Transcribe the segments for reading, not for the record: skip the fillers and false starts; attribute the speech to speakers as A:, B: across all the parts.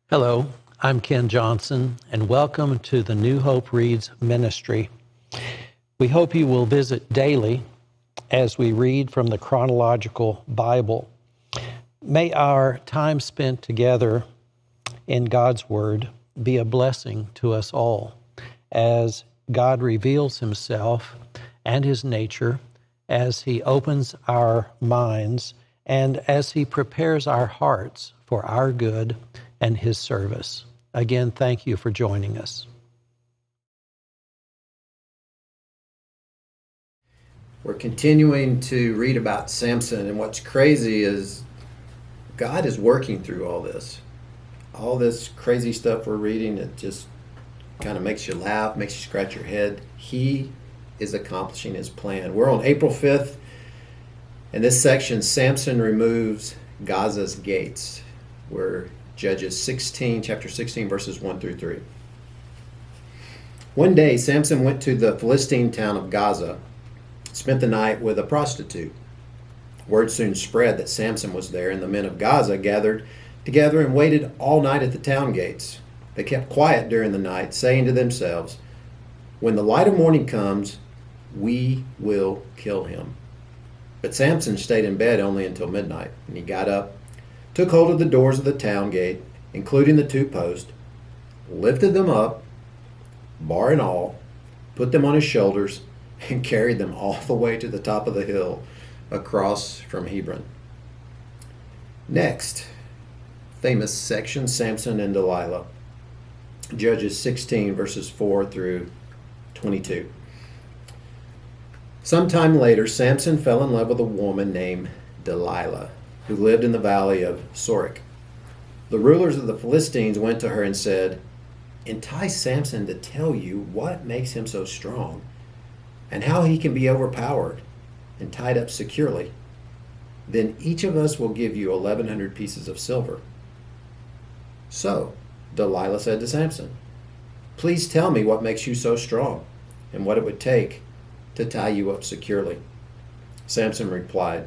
A: Hello, I'm Ken Johnson, and welcome to the New Hope Reads ministry. We hope you will visit daily as we read from the Chronological Bible. May our time spent together in God's Word be a blessing to us all as God reveals Himself and His nature, as He opens our minds, and as He prepares our hearts for our good and His service. Again, thank you for joining us.
B: We're continuing to read about Samson, and what's crazy is God is working through all this. All this crazy stuff we're reading, it just kind of makes you laugh, makes you scratch your head. He is accomplishing His plan. We're on April 5th. In this section, Samson removes Gaza's gates. We're Judges 16, chapter 16, verses 1 through 3. One day, Samson went to the Philistine town of Gaza, spent the night with a prostitute. Word soon spread that Samson was there, and the men of Gaza gathered together and waited all night at the town gates. They kept quiet during the night, saying to themselves, "When the light of morning comes, we will kill him." But Samson stayed in bed only until midnight, and he got up, took hold of the doors of the town gate, including the two posts, lifted them up, bar and all, put them on his shoulders, and carried them all the way to the top of the hill across from Hebron. Next, famous section, Samson and Delilah. Judges 16, verses 4 through 22. Sometime later, Samson fell in love with a woman named Delilah, who lived in the valley of Sorek. The rulers of the Philistines went to her and said, "Entice Samson to tell you what makes him so strong, and how he can be overpowered and tied up securely. Then each of us will give you 1,100 pieces of silver." So Delilah said to Samson, "Please tell me what makes you so strong, and what it would take to tie you up securely." Samson replied,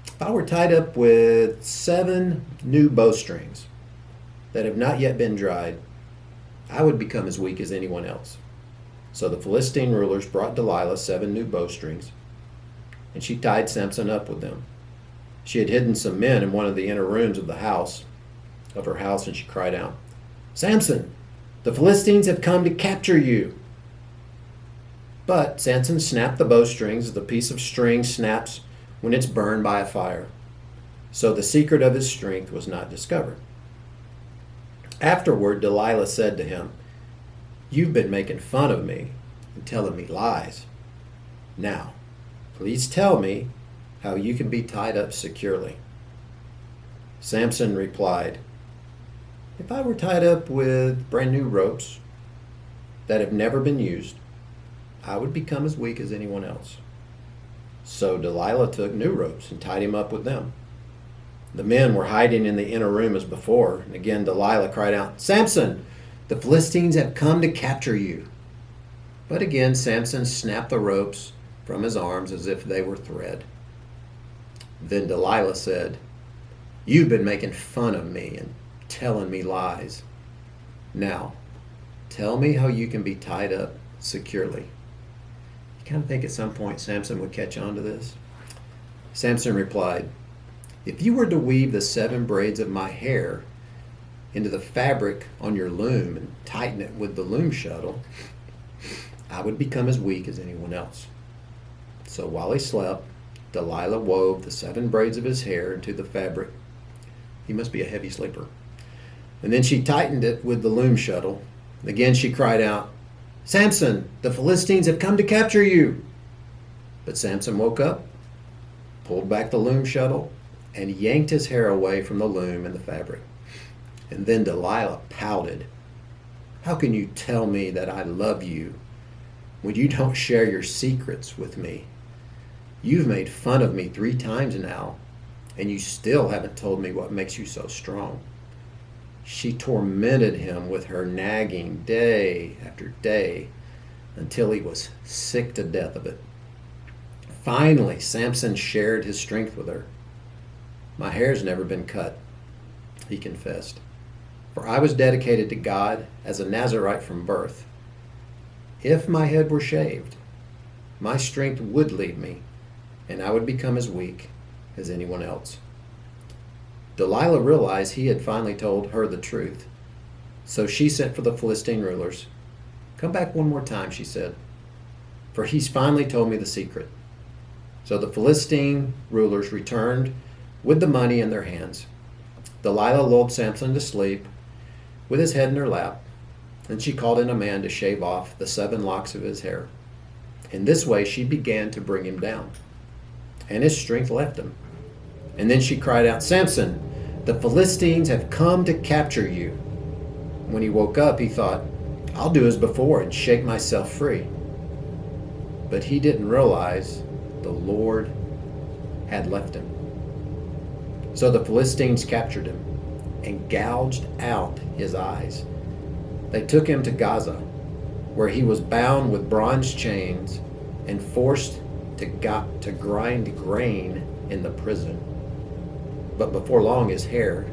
B: "If I were tied up with 7 new bowstrings that have not yet been dried, I would become as weak as anyone else." So the Philistine rulers brought Delilah 7 new bowstrings, and she tied Samson up with them. She had hidden some men in one of the inner rooms of her house, and she cried out, "Samson, the Philistines have come to capture you." But Samson snapped the bowstrings as the piece of string snaps when it's burned by a fire. So the secret of his strength was not discovered. Afterward, Delilah said to him, "You've been making fun of me and telling me lies. Now, please tell me how you can be tied up securely." Samson replied, "If I were tied up with brand new ropes that have never been used, I would become as weak as anyone else." So Delilah took new ropes and tied him up with them. The men were hiding in the inner room as before, and again Delilah cried out, "Samson, the Philistines have come to capture you." But again Samson snapped the ropes from his arms as if they were thread. Then Delilah said, "You've been making fun of me and telling me lies. Now, tell me how you can be tied up securely." You kind of think at some point Samson would catch on to this. Samson replied, "If you were to weave the 7 braids of my hair into the fabric on your loom and tighten it with the loom shuttle, I would become as weak as anyone else." So while he slept, Delilah wove the 7 braids of his hair into the fabric. He must be a heavy sleeper. And then she tightened it with the loom shuttle. Again she cried out, "Samson, the Philistines have come to capture you." But Samson woke up, pulled back the loom shuttle, and yanked his hair away from the loom and the fabric. And then Delilah pouted, "How can you tell me that I love you when you don't share your secrets with me? You've made fun of me 3 times now, and you still haven't told me what makes you so strong." She tormented him with her nagging day after day until he was sick to death of it. Finally, Samson shared his strength with her. "My hair's never been cut," he confessed. For I was dedicated to God as a Nazirite from birth. If my head were shaved, my strength would leave me, and I would become as weak as anyone else." Delilah realized he had finally told her the truth, so she sent for the Philistine rulers. "Come back one more time," she said, "for he's finally told me the secret." So the Philistine rulers returned with the money in their hands. Delilah lulled Samson to sleep with his head in her lap, and she called in a man to shave off the 7 locks of his hair. In this way she began to bring him down, and his strength left him. And then she cried out, "Samson, the Philistines have come to capture you." When he woke up, he thought, "I'll do as before and shake myself free." But he didn't realize the Lord had left him. So the Philistines captured him and gouged out his eyes. They took him to Gaza, where he was bound with bronze chains and forced to grind grain in the prison. But before long, his hair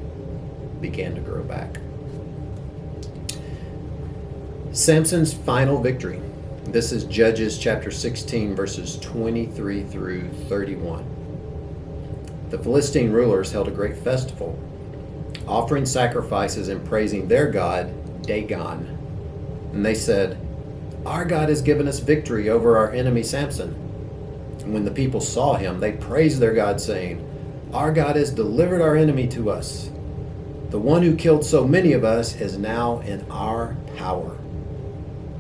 B: began to grow back. Samson's final victory. This is Judges chapter 16, verses 23 through 31. The Philistine rulers held a great festival, offering sacrifices and praising their god, Dagon. And they said, "Our God has given us victory over our enemy Samson." And when the people saw him, they praised their God, saying, "Our God has delivered our enemy to us. The one who killed so many of us is now in our power."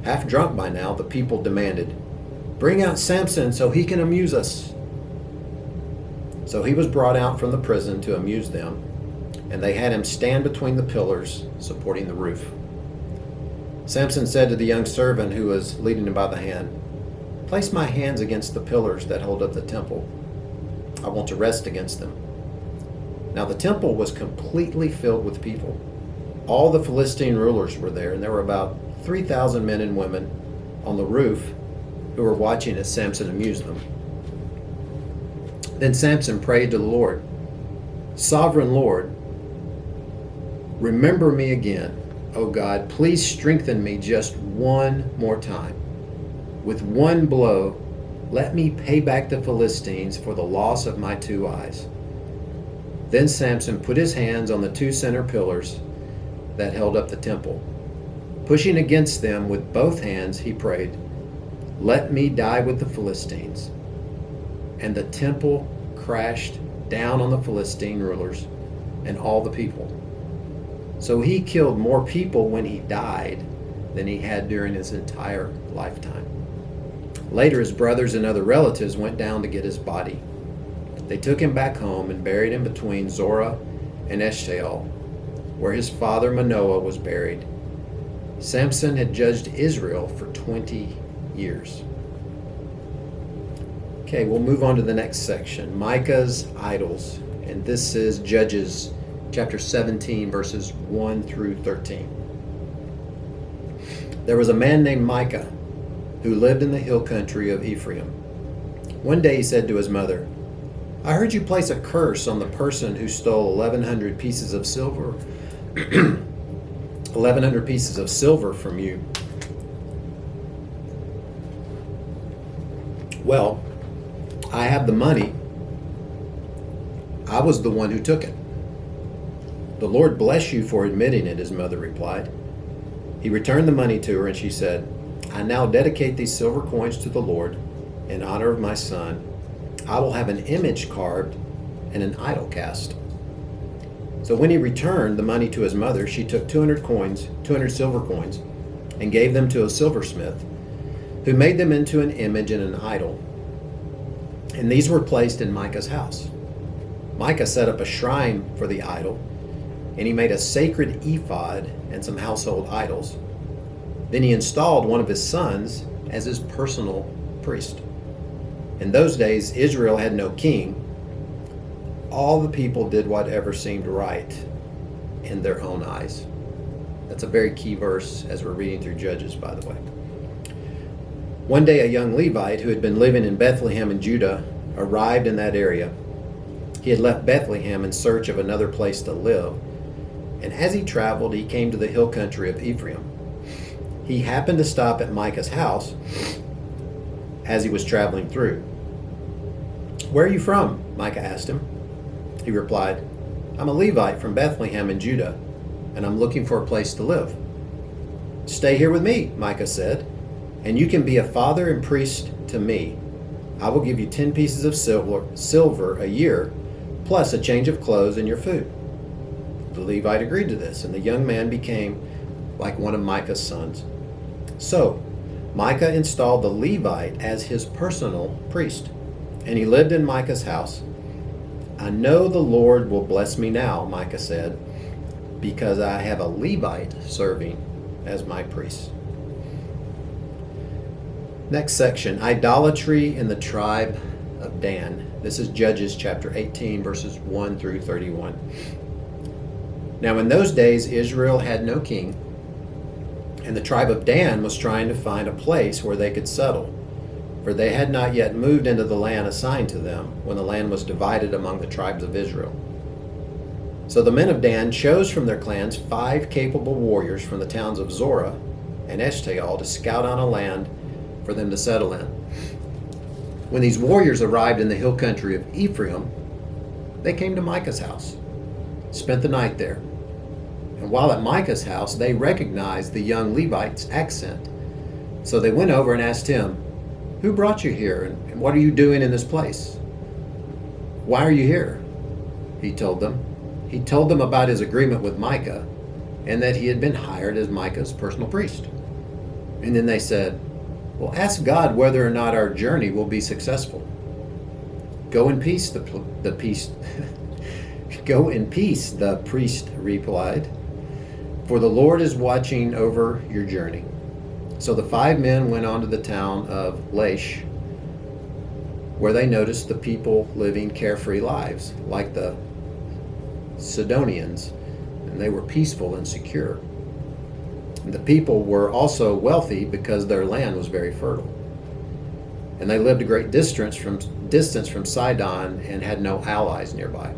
B: Half drunk by now, the people demanded, "Bring out Samson so he can amuse us." So he was brought out from the prison to amuse them, and they had him stand between the pillars supporting the roof. Samson said to the young servant who was leading him by the hand, "Place my hands against the pillars that hold up the temple. I want to rest against them." Now the temple was completely filled with people. All the Philistine rulers were there, and there were about 3,000 men and women on the roof who were watching as Samson amused them. Then Samson prayed to the Lord, "Sovereign Lord, remember me again. O God, please strengthen me just one more time. With one blow, let me pay back the Philistines for the loss of my 2 eyes." Then Samson put his hands on the 2 center pillars that held up the temple. Pushing against them with both hands, he prayed, "Let me die with the Philistines." And the temple crashed down on the Philistine rulers and all the people. So he killed more people when he died than he had during his entire lifetime. Later, his brothers and other relatives went down to get his body. They took him back home and buried him between Zorah and Eshtaol, where his father Manoah was buried. Samson had judged Israel for 20 years. Okay, we'll move on to the next section, Micah's idols. And this is Judges chapter 17, verses 1 through 13. There was a man named Micah who lived in the hill country of Ephraim. One day he said to his mother, "I heard you place a curse on the person who stole 1,100 pieces of silver 1,100 pieces of silver from you." "Well, I have the money. I was the one who took it." "The Lord bless you for admitting it," his mother replied. He returned the money to her, and she said, "I now dedicate these silver coins to the Lord in honor of my son. I will have an image carved and an idol cast." So when he returned the money to his mother, she took 200 silver coins, and gave them to a silversmith, who made them into an image and an idol. And these were placed in Micah's house. Micah set up a shrine for the idol, and he made a sacred ephod and some household idols. Then he installed one of his sons as his personal priest. In those days, Israel had no king. All the people did whatever seemed right in their own eyes. That's a very key verse as we're reading through Judges, by the way. One day, a young Levite who had been living in Bethlehem in Judah arrived in that area. He had left Bethlehem in search of another place to live, And as he traveled, he came to the hill country of Ephraim. He happened to stop at Micah's house as he was traveling through. "Where are you from?" Micah asked him. He replied, "I'm a Levite from Bethlehem in Judah, and I'm looking for a place to live." "Stay here with me," Micah said, "and you can be a father and priest to me. I will give you 10 pieces of silver a year, plus a change of clothes and your food." The Levite agreed to this, and the young man became like one of Micah's sons. So Micah installed the Levite as his personal priest, and he lived in Micah's house. "I know the Lord will bless me now," Micah said, "because I have a Levite serving as my priest." Next section, idolatry in the tribe of Dan. This is Judges chapter 18, verses 1 through 31. Now in those days Israel had no king, and the tribe of Dan was trying to find a place where they could settle, for they had not yet moved into the land assigned to them when the land was divided among the tribes of Israel. So the men of Dan chose from their clans 5 capable warriors from the towns of Zorah and Eshtaol to scout out a land for them to settle in. When these warriors arrived in the hill country of Ephraim, they came to Micah's house, spent the night there. And while at Micah's house, they recognized the young Levite's accent. So they went over and asked him, "Who brought you here, and what are you doing in this place?" "Why are you here?" He told them. He told them about his agreement with Micah and that he had been hired as Micah's personal priest. And then they said, "Well, ask God whether or not our journey will be successful." "Go in peace," the priest replied, "for the Lord is watching over your journey." So the 5 men went on to the town of Laish, where they noticed the people living carefree lives, like the Sidonians, and they were peaceful and secure. And the people were also wealthy because their land was very fertile. And they lived a great distance from Sidon and had no allies nearby.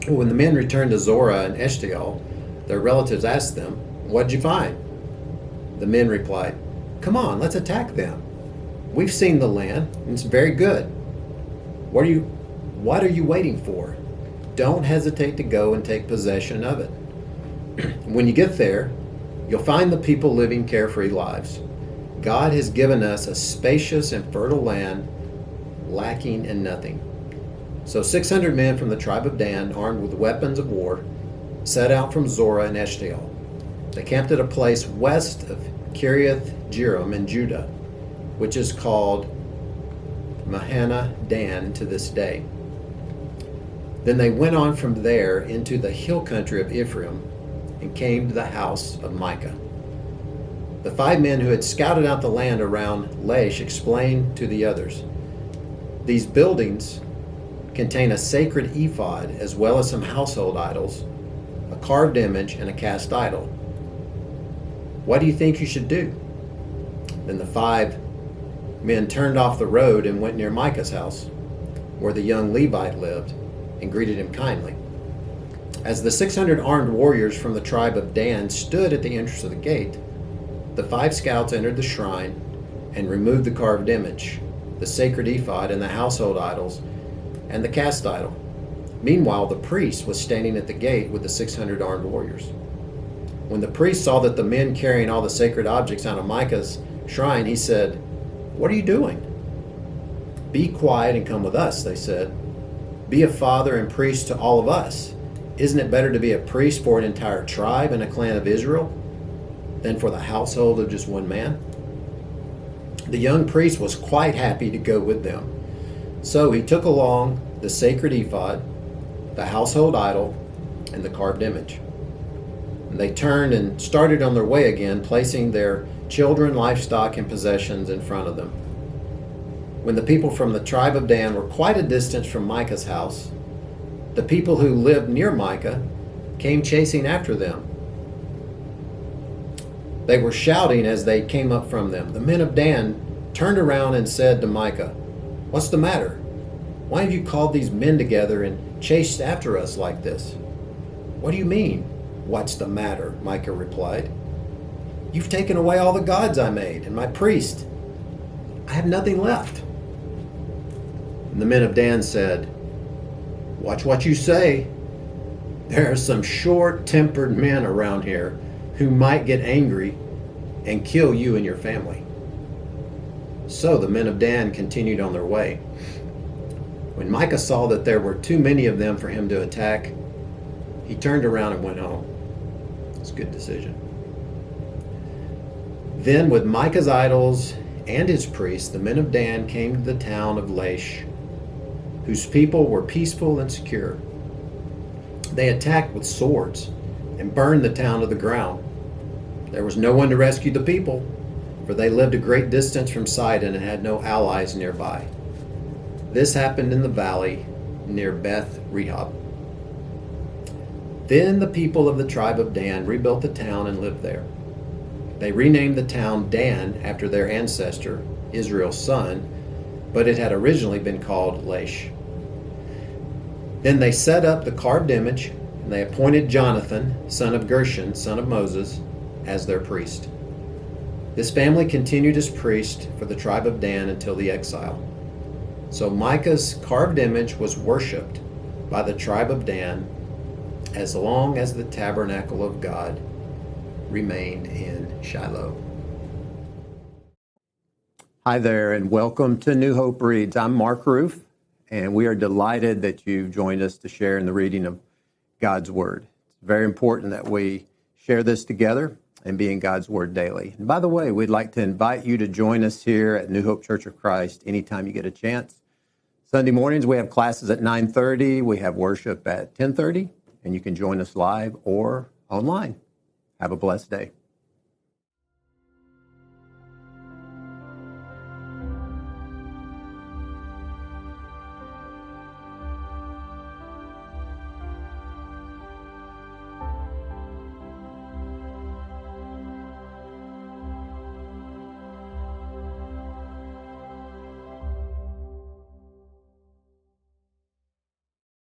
B: When the men returned to Zorah and Eshtaol, their relatives asked them, "What'd you find?" The men replied, "Come on, let's attack them. We've seen the land, and it's very good. What are you waiting for? Don't hesitate to go and take possession of it. When you get there, you'll find the people living carefree lives. God has given us a spacious and fertile land, lacking in nothing." So 600 men from the tribe of Dan, armed with weapons of war, set out from Zorah and Eshtaol. They camped at a place west of Kiriath Jearim in Judah, which is called Mahana Dan to this day. Then they went on from there into the hill country of Ephraim and came to the house of Micah. The 5 men who had scouted out the land around Laish explained to the others, "These buildings contain a sacred ephod as well as some household idols, a carved image, and a cast idol. What do you think you should do?" Then the 5 men turned off the road and went near Micah's house, where the young Levite lived, and greeted him kindly. As the 600 armed warriors from the tribe of Dan stood at the entrance of the gate, the 5 scouts entered the shrine and removed the carved image, the sacred ephod, and the household idols, and the cast idol. Meanwhile, the priest was standing at the gate with the 600 armed warriors. When the priest saw that the men carrying all the sacred objects out of Micah's shrine, he said, "What are you doing?" "Be quiet and come with us," they said. "Be a father and priest to all of us. Isn't it better to be a priest for an entire tribe and a clan of Israel than for the household of just one man?" The young priest was quite happy to go with them. So he took along the sacred ephod, the household idol, and the carved image. And they turned and started on their way again, placing their children, livestock, and possessions in front of them. When the people from the tribe of Dan were quite a distance from Micah's house, the people who lived near Micah came chasing after them. They were shouting as they came up from them. The men of Dan turned around and said to Micah, "What's the matter? Why have you called these men together and chased after us like this?" "What do you mean? What's the matter?" Micah replied. "You've taken away all the gods I made and my priest. I have nothing left." And the men of Dan said, "Watch what you say. There are some short-tempered men around here who might get angry and kill you and your family." So the men of Dan continued on their way. When Micah saw that there were too many of them for him to attack, he turned around and went home. It's a good decision. Then with Micah's idols and his priests, the men of Dan came to the town of Laish, whose people were peaceful and secure. They attacked with swords and burned the town to the ground. There was no one to rescue the people, for they lived a great distance from Sidon and had no allies nearby. This happened in the valley near Beth Rehob. Then the people of the tribe of Dan rebuilt the town and lived there. They renamed the town Dan after their ancestor, Israel's son, but it had originally been called Laish. Then they set up the carved image, and they appointed Jonathan, son of Gershon, son of Moses, as their priest. This family continued as priest for the tribe of Dan until the exile. So Micah's carved image was worshipped by the tribe of Dan as long as the tabernacle of God remained in Shiloh. Hi there, and welcome to New Hope Reads. I'm Mark Ruff, and we are delighted that you've joined us to share in the reading of God's Word. It's very important that we share this together and be in God's Word daily. And by the way, we'd like to invite you to join us here at New Hope Church of Christ anytime you get a chance. Sunday mornings, we have classes at 9:30. We have worship at 10:30, and you can join us live or online. Have a blessed day.